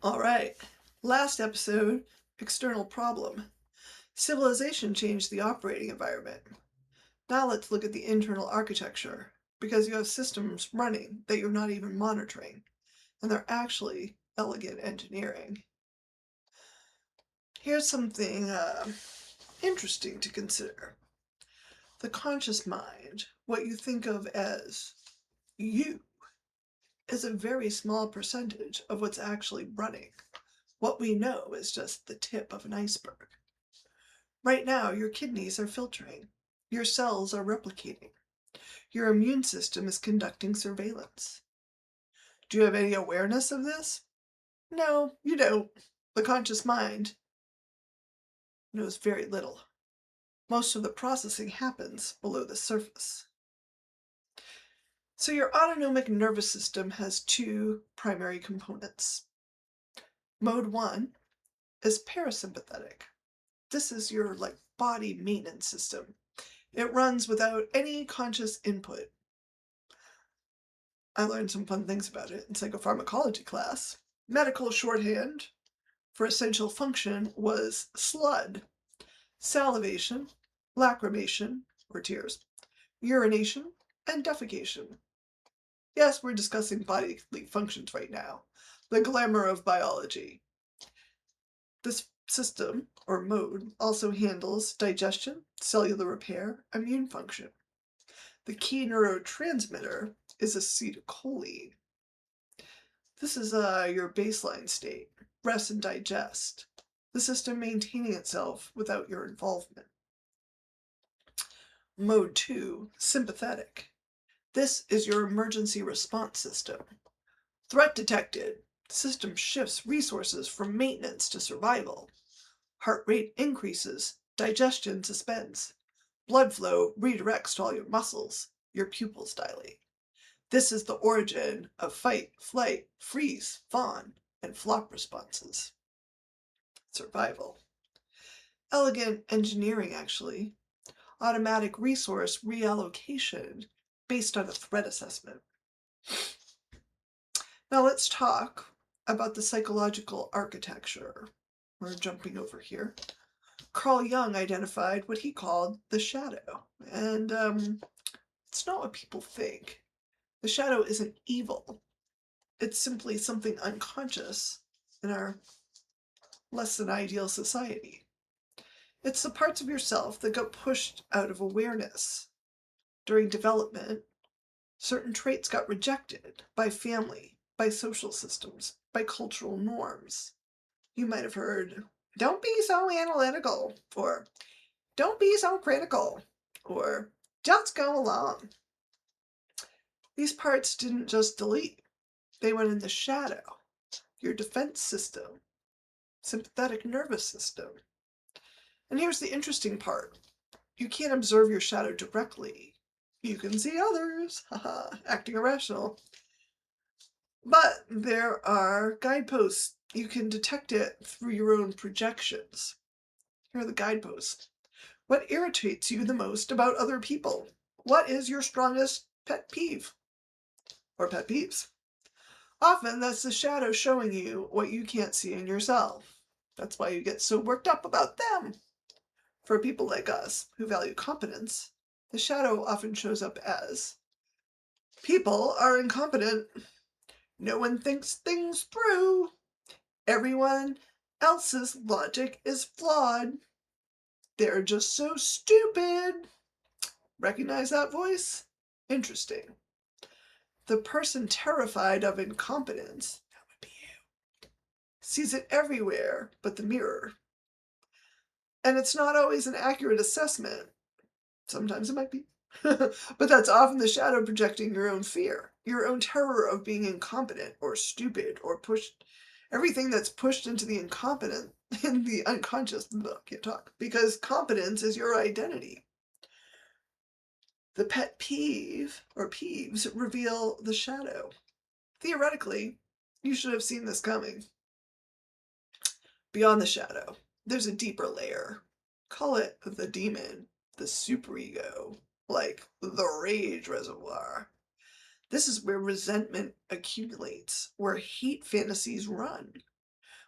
All right. Last episode, external problem. Civilization changed the operating environment. Now let's look at the internal architecture, because you have systems running that you're not even monitoring, and they're actually elegant engineering. Here's something interesting to consider. The conscious mind, what you think of as you, is a very small percentage of what's actually running. What we know is just the tip of an iceberg. Right now, your kidneys are filtering. Your cells are replicating. Your immune system is conducting surveillance. Do you have any awareness of this? No, you don't. The conscious mind knows very little. Most of the processing happens below the surface. So your autonomic nervous system has two primary components. Mode 1 is parasympathetic. This is your body maintenance system. It runs without any conscious input. I learned some fun things about it in psychopharmacology class. Medical shorthand for essential function was SLUD: salivation, lacrimation, or tears, urination, and defecation. Yes, we're discussing bodily functions right now. The glamour of biology. This system, or mode, also handles digestion, cellular repair, immune function. The key neurotransmitter is acetylcholine. This is your baseline state, rest and digest, the system maintaining itself without your involvement. Mode 2, sympathetic. This is your emergency response system. Threat detected. System shifts resources from maintenance to survival. Heart rate increases, digestion suspends. Blood flow redirects to all your muscles. Your pupils dilate. This is the origin of fight, flight, freeze, fawn, and flop responses. Survival. Elegant engineering, actually. Automatic resource reallocation based on a threat assessment. Now let's talk about the psychological architecture. We're jumping over here. Carl Jung identified what he called the shadow, and it's not what people think. The shadow isn't evil. It's simply something unconscious in our less than ideal society. It's the parts of yourself that got pushed out of awareness. During development, certain traits got rejected by family, by social systems, by cultural norms. You might have heard, don't be so analytical, or don't be so critical, or just go along. These parts didn't just delete, they went in the shadow, your defense system, sympathetic nervous system. And here's the interesting part. You can't observe your shadow directly. You can see others, acting irrational. But there are guideposts. You can detect it through your own projections. Here are the guideposts. What irritates you the most about other people? What is your strongest pet peeve or pet peeves? Often that's the shadow showing you what you can't see in yourself. That's why you get so worked up about them. For people like us who value competence, the shadow often shows up as people are incompetent. No one thinks things through. Everyone else's logic is flawed. They're just so stupid. Recognize that voice? Interesting. The person terrified of incompetence, that would be you, sees it everywhere but the mirror. And it's not always an accurate assessment. Sometimes it might be. But that's often the shadow projecting your own fear, your own terror of being incompetent or stupid or pushed. Everything that's pushed into the incompetent, in the unconscious, can't talk, because competence is your identity. The pet peeve or peeves reveal the shadow. Theoretically, you should have seen this coming. Beyond the shadow, there's a deeper layer. Call it the demon, the superego, like the rage reservoir. This is where resentment accumulates, where hate fantasies run.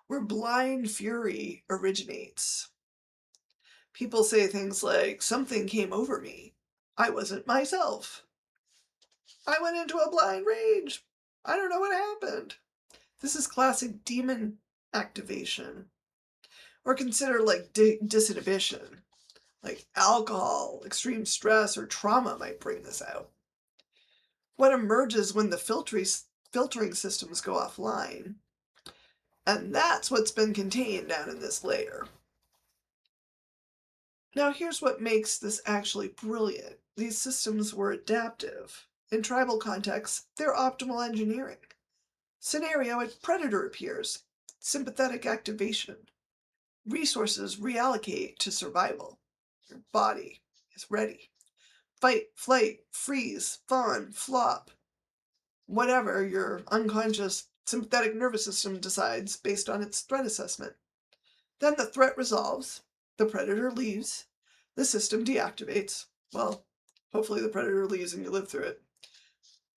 where blind fury originates. People say things like, something came over me. I wasn't myself. I went into a blind rage. I don't know what happened. This is classic demon activation. Or consider like disinhibition. Like alcohol, extreme stress, or trauma might bring this out. What emerges when the filtering systems go offline? And that's what's been contained down in this layer. Now here's what makes this actually brilliant. These systems were adaptive. In tribal contexts, they're optimal engineering. Scenario: a predator appears. Sympathetic activation. Resources reallocate to survival. Your body is ready. Fight, flight, freeze, fawn, flop. Whatever your unconscious sympathetic nervous system decides based on its threat assessment. Then the threat resolves, the predator leaves, the system deactivates. Well, hopefully the predator leaves and you live through it.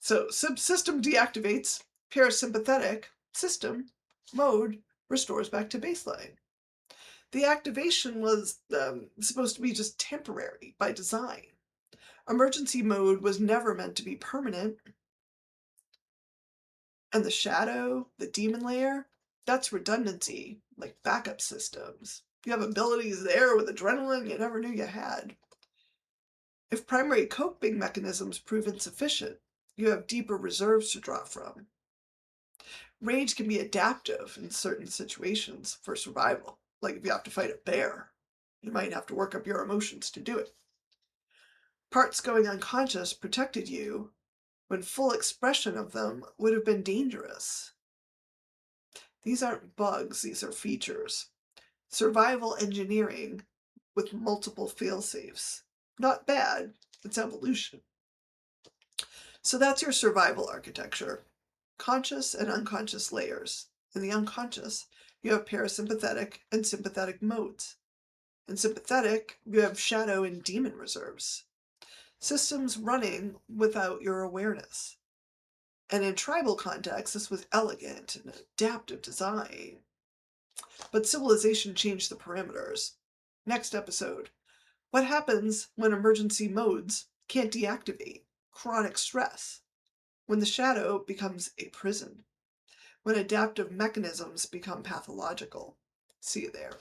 So system deactivates, parasympathetic system mode restores back to baseline. The activation was supposed to be just temporary by design. Emergency mode was never meant to be permanent. And the shadow, the demon layer, that's redundancy, like backup systems. You have abilities there with adrenaline you never knew you had. If primary coping mechanisms prove insufficient, you have deeper reserves to draw from. Rage can be adaptive in certain situations for survival, like if you have to fight a bear. You might have to work up your emotions to do it. Parts going unconscious protected you when full expression of them would have been dangerous. These aren't bugs, these are features. Survival engineering with multiple fail-safes. Not bad, it's evolution. So that's your survival architecture. Conscious and unconscious layers. In the unconscious, you have parasympathetic and sympathetic modes. In sympathetic, you have shadow and demon reserves. Systems running without your awareness. And in tribal contexts, this was elegant and adaptive design. But civilization changed the parameters. Next episode. What happens when emergency modes can't deactivate? Chronic stress. When the shadow becomes a prison. When adaptive mechanisms become pathological. See you there.